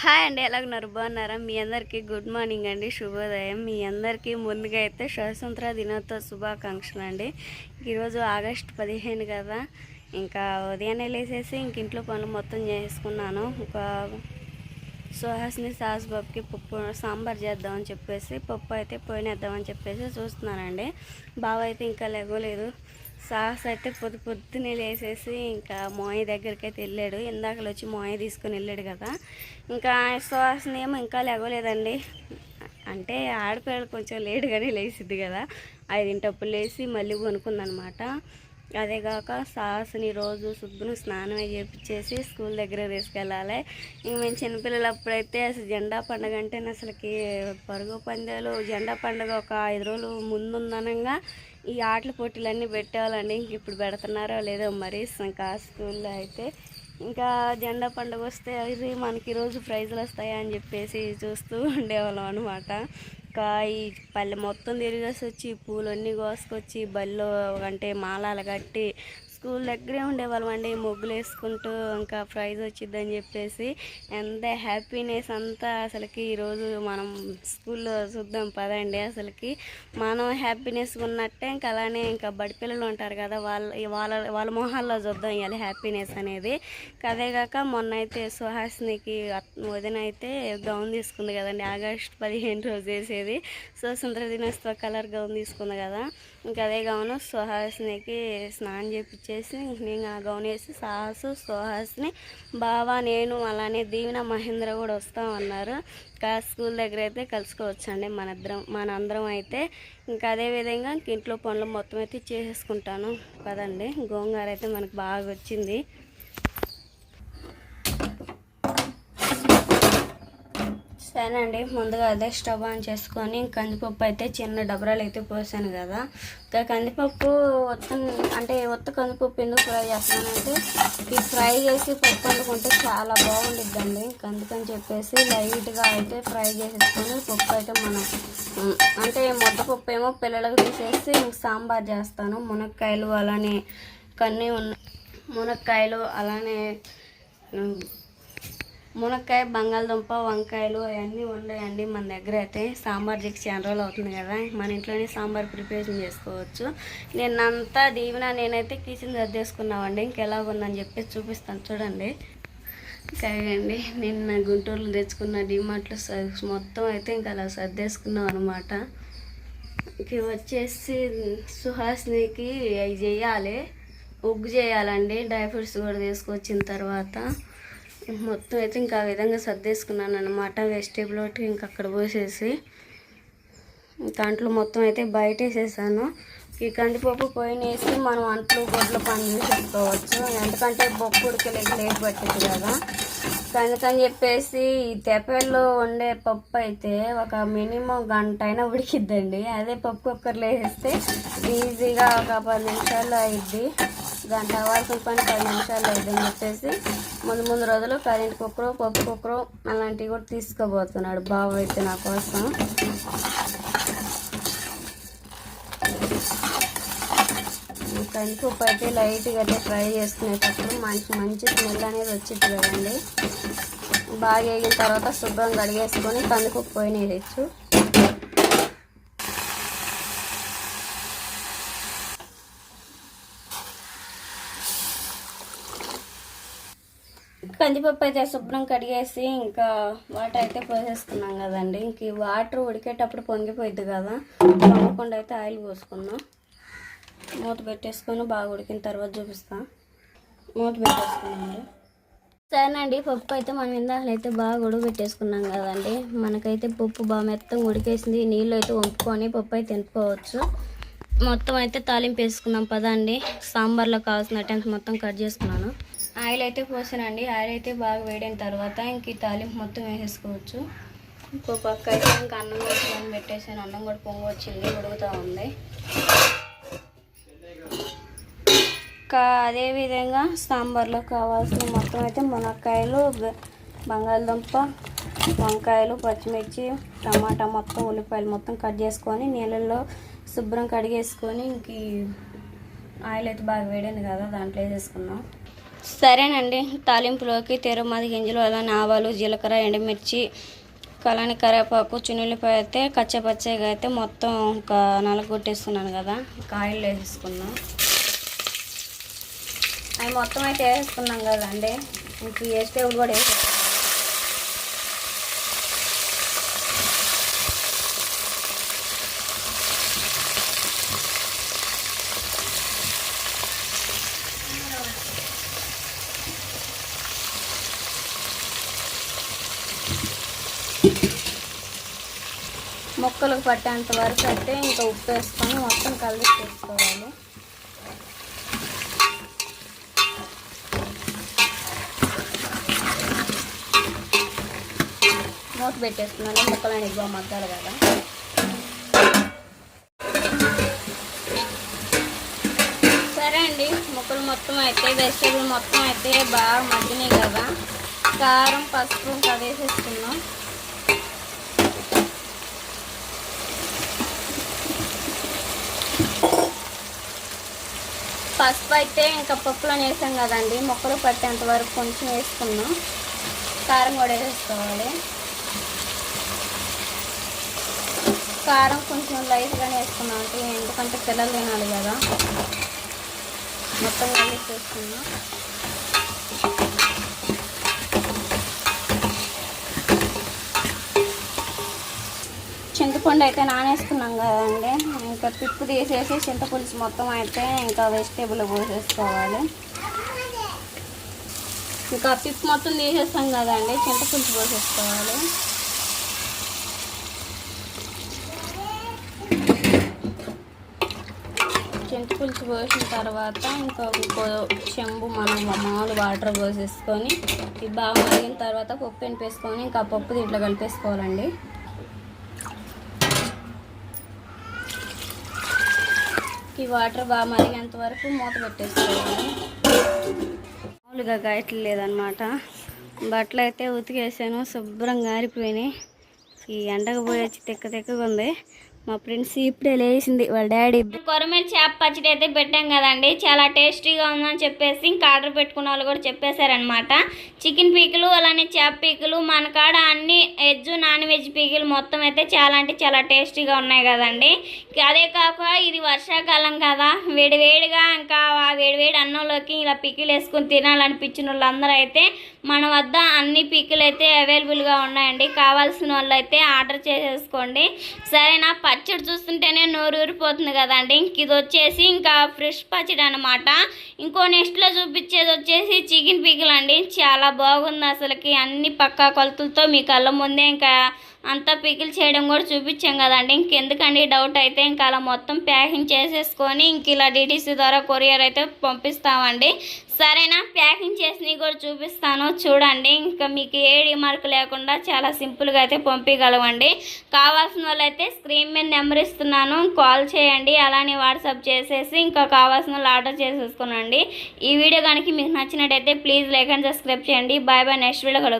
Hi అండి, ఎలాగున్నారు? బాగున్నారా? మీ అందరికీ గుడ్ మార్నింగ్ అండి, శుభోదయం. మీ అందరికీ ముందుగా అయితే స్వాతంత్ర దినోత్సవ శుభాకాంక్షలు అండి. ఈరోజు ఆగస్టు 15 కదా, ఇంకా ఉదయాన్నే లేసేసి ఇంట్లో పనులు మొత్తం చేసుకున్నాను. ఇంకా సుహాస్ని సాస్బాబుకి పప్పు సాంబార్ చేద్దామని చెప్పేసి పప్పు అయితే పోయినేద్దామని చెప్పేసి చూస్తున్నానండి. బావ అయితే ఇంకా లేగలేదు. సాహస్ అయితే పొద్దున్నే లేసేసి ఇంకా మోయ దగ్గరికి అయితే వెళ్ళాడు. ఇందాకలు వచ్చి మోయ తీసుకుని వెళ్ళాడు కదా. ఇంకా సుహాస్ని ఏమో ఇంకా లేగలేదండి. అంటే ఆడపిల్లలు కొంచెం లేటుగానే లేచిద్ది కదా, 5 లేచి మళ్ళీ కొనుక్కుందనమాట. అదేగాక సాహస్ని రోజు శుభ్రం స్నానం చేపించేసి స్కూల్ దగ్గర తీసుకెళ్ళాలి. ఇంక మేము చిన్నపిల్లలు అప్పుడైతే అసలు జెండా పండుగ అంటే అసలుకి పరుగు పందాలు, జెండా పండుగ ఒక 5 రోజులు ముందుందనంగా ఈ ఆటల పోటీలన్నీ పెట్టేవాళ్ళండి. ఇంక ఇప్పుడు పెడుతున్నారో లేదో మరి. ఇంకా స్కూల్లో అయితే ఇంకా జెండా పండుగ వస్తే అది మనకి ఈరోజు ప్రైజులు వస్తాయా అని చెప్పేసి చూస్తూ ఉండేవాళ్ళం అనమాట. ఇంకా ఈ పల్లె మొత్తం తిరిగేసి వచ్చి పూలన్నీ కోసుకొచ్చి బల్లో అంటే మాలాలు కట్టి స్కూల్ దగ్గరే ఉండేవాళ్ళం అండి, ముగ్గులు వేసుకుంటూ. ఇంకా ప్రైజ్ వచ్చిద్దని చెప్పేసి ఎంత హ్యాపీనెస్ అంతా అసలుకి ఈరోజు మనం స్కూల్లో చూద్దాం పదండి. అసలుకి మనం హ్యాపీనెస్ ఉన్నట్టే ఇంకా అలానే ఇంకా బడి పిల్లలు ఉంటారు కదా, వాళ్ళ మొహాల్లో చూద్దాం ఇవాళ హ్యాపీనెస్ అనేది. అదేగాక మొన్న అయితే సుహాస్నికి వదిన అయితే గౌన్ తీసుకుంది కదండి, ఆగస్టు 15 రోజు వేసేది స్వతంత్ర దినోత్సవ కలర్ గౌన్ తీసుకుంది కదా. ఇంకా అదే గౌను సుహాస్నికి స్నానం చేపించేసి నేను ఆ గౌన్ వేసి సుహాస్ని బావా నేను అలానే దీవెన మహేంద్ర కూడా వస్తామన్నారు. ఇంకా స్కూల్ దగ్గర అయితే కలుసుకోవచ్చండి మనందరం అయితే. ఇంకా అదేవిధంగా ఇంట్లో పనులు మొత్తం అయితే చేసేసుకుంటాను కదండి. గోంగూర అయితే మనకు బాగా వచ్చింది. సరేనండి, ముందుగా అదే స్టవ్ ఆన్ చేసుకొని కందిపప్పు అయితే చిన్న డబరాలు అయితే పోసాను కదా. ఇంకా కందిపప్పు ఒత్త కందిపప్పు ఎందుకు ఫ్రై చేస్తానంటే ఈ ఫ్రై చేసి పప్పు వండుకుంటే చాలా బాగుండిద్దండి. అందుకని చెప్పేసి లైట్గా అయితే ఫ్రై చేసేసుకొని పప్పు అయితే మనం ముద్దపప్పు ఏమో పిల్లలకు తీసేసి సాంబార్ చేస్తాను. మునక్కాయలు అలానే మునక్కాయలు అలానే మునక్కాయ, బంగాళదుంప, వంకాయలు అవన్నీ ఉన్నాయండి మన దగ్గర. అయితే సాంబార్ చేసి చాలా రోజులు అవుతుంది కదా, మన ఇంట్లోనే సాంబార్ ప్రిపరేషన్ చేసుకోవచ్చు. నిన్నంతా దీవెన నేనైతే కిచెన్ సర్దేసుకున్నామండి. ఇంకెలా ఉందని చెప్పేసి చూపిస్తాను చూడండి. సరేండి, నిన్న గుంటూరులో తెచ్చుకున్న డిమార్ట్లో మొత్తం అయితే ఇంకా అలా సర్దేసుకున్నాం అనమాట. ఇంక వచ్చేసి సుహాస్నికి అవి చేయాలి, ఉగ్గు చేయాలండి. డ్రై ఫ్రూట్స్ కూడా తీసుకొచ్చిన తర్వాత మొత్తం అయితే ఇంకా ఆ విధంగా సర్దేసుకున్నాను అనమాట. వెజిటేబుల్ ఒకటి ఇంకా అక్కడ పోసేసి దాంట్లో మొత్తం అయితే బయట వేసేసాను. ఈ కందిపప్పు వేసి మనం అంట్లు గొడ్ల పని చేసేసుకోవచ్చు. ఎందుకంటే బొప్పుడికి లేట్ పట్టింది కదా. అందుకని చెప్పేసి ఈ తెప్పల్లో వండే పప్పు అయితే ఒక మినిమం గంట అయినా ఉడికిద్దండి. అదే పప్పు కుక్కర్లో వేస్తే ఈజీగా ఒక 10 నిమిషాల్లో అయింది. గంట వరకు పని 10 నిమిషాలు అయిందని చెప్పేసి ముందు రోజులు కరెంట్ కుక్కరు, పప్పు కుక్కరు అలాంటివి కూడా తీసుకోబోతున్నాడు బావ అయితే నా కోసం. కందిపప్పు అయితే లైట్గా అయితే ఫ్రై చేసుకునేటప్పుడు మంచి స్మెల్ అనేది వచ్చింది కదండి. బాగా వేగిన తర్వాత శుభ్రం కడిగేసుకొని కందిపప్పు వేయచ్చు. కందిపప్పు అయితే శుభ్రం కడిగేసి ఇంకా వాటర్ అయితే పోసేసుకున్నాం కదండి. ఇంక ఈ వాటర్ ఉడికేటప్పుడు పొంగిపోయిద్ది కదా, పొంగకుండా అయితే ఆయిల్ పోసుకున్నాం. మూత పెట్టేసుకొని బాగా ఉడికిన తర్వాత చూపిస్తాం. మూత పెట్టేసుకున్నాండి. సరేనండి, పప్పు అయితే మనం ఇందాకలు అయితే బాగా ఉడకబెట్టేసుకున్నాం కదండి. మనకైతే పప్పు బాగా మెత్తగా ఉడికేసింది. నీళ్ళు అయితే వంపుకొని పప్పు అయితే తినుకోవచ్చు. మొత్తం అయితే తాలింపు వేసుకున్నాం పదండి. సాంబార్లో కావాల్సిన మొత్తం కట్ చేసుకున్నాను. ఆయిల్ అయితే పోసానండి. ఆయిల్ అయితే బాగా వేడిన తర్వాత ఇంక ఈ తాలింపు మొత్తం వేసేసుకోవచ్చు. ఇంకో పక్క అయితే ఇంకా అన్నం కూడా పెట్టేసాను. అన్నం కూడా పొంగు వచ్చింది, ఉడుకుతూ ఉంది. ఇంకా అదేవిధంగా సాంబార్లో కావాల్సిన మొత్తం అయితే మునక్కాయలు, బంగాళదుంప, వంకాయలు, పచ్చిమిర్చి, టమాటా మొత్తం ఉల్లిపాయలు మొత్తం కట్ చేసుకొని నీళ్ళల్లో శుభ్రం కడిగేసుకొని ఇంక ఆయిల్ అయితే బాగా వేడింది కదా దాంట్లో వేసేసుకున్నాం. సరేనండి, తాలింపులోకి తెరుమాది గింజలు, అలానే ఆవాలు, జీలకర్ర, ఎండుమిర్చి, అలానే కరివేపాకు, చున్నులపై అయితే కచ్చపచ్చగా అయితే మొత్తం ఒక నలగొట్టేస్తున్నాను కదా. ఆయిల్ వేసేసుకున్నాం. అవి మొత్తం అయితే వేసుకున్నాం కదండి. ఇంక వెజిటేబుల్ కూడా వేసేస్తాం. ముక్కలకు పట్టేంత వరకు అయితే ఇంకా ఉప్పు వేసుకొని మొత్తం కలిసి చేసుకోవాలి. మూత పెట్టేస్తున్నాను, ముక్కలని ఎక్కువ మగ్గాలి కదా. సరే అండి, ముక్కలు మొత్తం అయితే వెజిటేబుల్ మొత్తం అయితే బాగా మగ్గినాయి కదా. కారం, పసుపు ఇంకా వేసేసుకున్నాం. పసుపు అయితే ఇంకా పప్పులో వేసాం కదండి, ముక్కలు పట్టేంత వరకు కొంచెం వేసుకున్నాం. కారం కూడా వేసుకోవాలి. కారం కొంచెం లైట్గానే వేసుకున్నాం అంటే ఎందుకంటే పిల్లలు తినాలి కదా. మొత్తం కలిసి వేసుకున్నాం. చింతపండు అయితే నానేసుకున్నాం కదండి. ఇంకా పిప్పు తీసేసి చింతపులుసు మొత్తం అయితే ఇంకా వెజిటేబుల్ పోసేసుకోవాలి. ఇంకా పిప్పు మొత్తం తీసేస్తాం కదండి, చింతపులుసు పోసేసుకోవాలి. చింతపులుసు పోసిన తర్వాత ఇంకా ఇంకో చెంబు మనం మామూలు వాటర్ పోసేసుకొని ఇది బాగా మరిగిన తర్వాత పప్పు ఎనిపేసుకొని ఇంకా పప్పు దీంట్లో కలిపేసుకోవాలండి. ఈ వాటర్ బాగా మరిగేంత వరకు మూత పెట్టేసుకోవాలి. మామూలుగా గాయట్లు లేదనమాట. బట్టలు అయితే ఉతికేసాను, శుభ్రంగా ఆరిపోయినాయి. ఈ ఎండకు పోయి వచ్చి తిక్కగా ఉంది. మా ఫ్రెండ్స్ ఇప్పుడే లేచింది, వాళ్ళ డాడీ కొరమేరు చేప పచ్చడి అయితే పెట్టాం కదండి. చాలా టేస్టీగా ఉందని చెప్పేసి ఇంకా ఆర్డర్ పెట్టుకున్న వాళ్ళు కూడా చెప్పేశారనమాట. చికెన్ పీకులు, అలానే చేప పీకులు, మన కాడ అన్ని వెజ్ నాన్ వెజ్ పీకులు మొత్తం అయితే చాలా అంటే చాలా టేస్టీగా ఉన్నాయి కదండి. అదే కాక ఇది వర్షాకాలం కదా, వేడివేడిగా ఇంకా వేడివేడి అన్నంలోకి ఇలా పీకులు వేసుకొని తినాలనిపించిన వాళ్ళందరూ అయితే మన వద్ద అన్ని పీకులు అయితే అవైలబుల్గా ఉన్నాయండి. కావాల్సిన వాళ్ళు అయితే ఆర్డర్ చేసేసుకోండి. సరేనా, పచ్చడి చూస్తుంటేనే నోరు ఊరిపోతుంది కదండి. ఇంక ఇది వచ్చేసి ఇంకా ఫ్రెష్ పచ్చడి అనమాట. ఇంకో నెక్స్ట్లో చూపించేది వచ్చేసి చికెన్ పీకులు అండి. చాలా బాగుంది అసలుకి, అన్ని పక్కా కొలతలతో మీ కళ్ళ ముందే ఇంకా అంతా పీకిల్ చేయడం కూడా చూపించాం కదండి. ఇంకెందుకండి డౌట్ అయితే ఇంకా అలా మొత్తం ప్యాకింగ్ చేసేసుకొని ఇంక ఇలా డిటీసీ ద్వారా కొరియర్ అయితే పంపిస్తామండి. సరేనా, ప్యాకింగ్ చేసినవి కూడా చూపిస్తాను చూడండి. ఇంకా మీకు ఏ రిమార్క్ లేకుండా చాలా సింపుల్గా అయితే పంపించగలవండి. కావాల్సిన వాళ్ళు అయితే స్క్రీన్ మీద నెంబర్ ఇస్తున్నాను, కాల్ చేయండి. అలానే వాట్సాప్ చేసేసి ఇంకా కావాల్సిన వాళ్ళు ఆర్డర్ చేసేసుకోనండి. ఈ వీడియో కనుక మీకు నచ్చినట్టయితే ప్లీజ్ లైక్ అండ్ సబ్స్క్రైబ్ చేయండి. Bye bye, next video కలుగుతాం.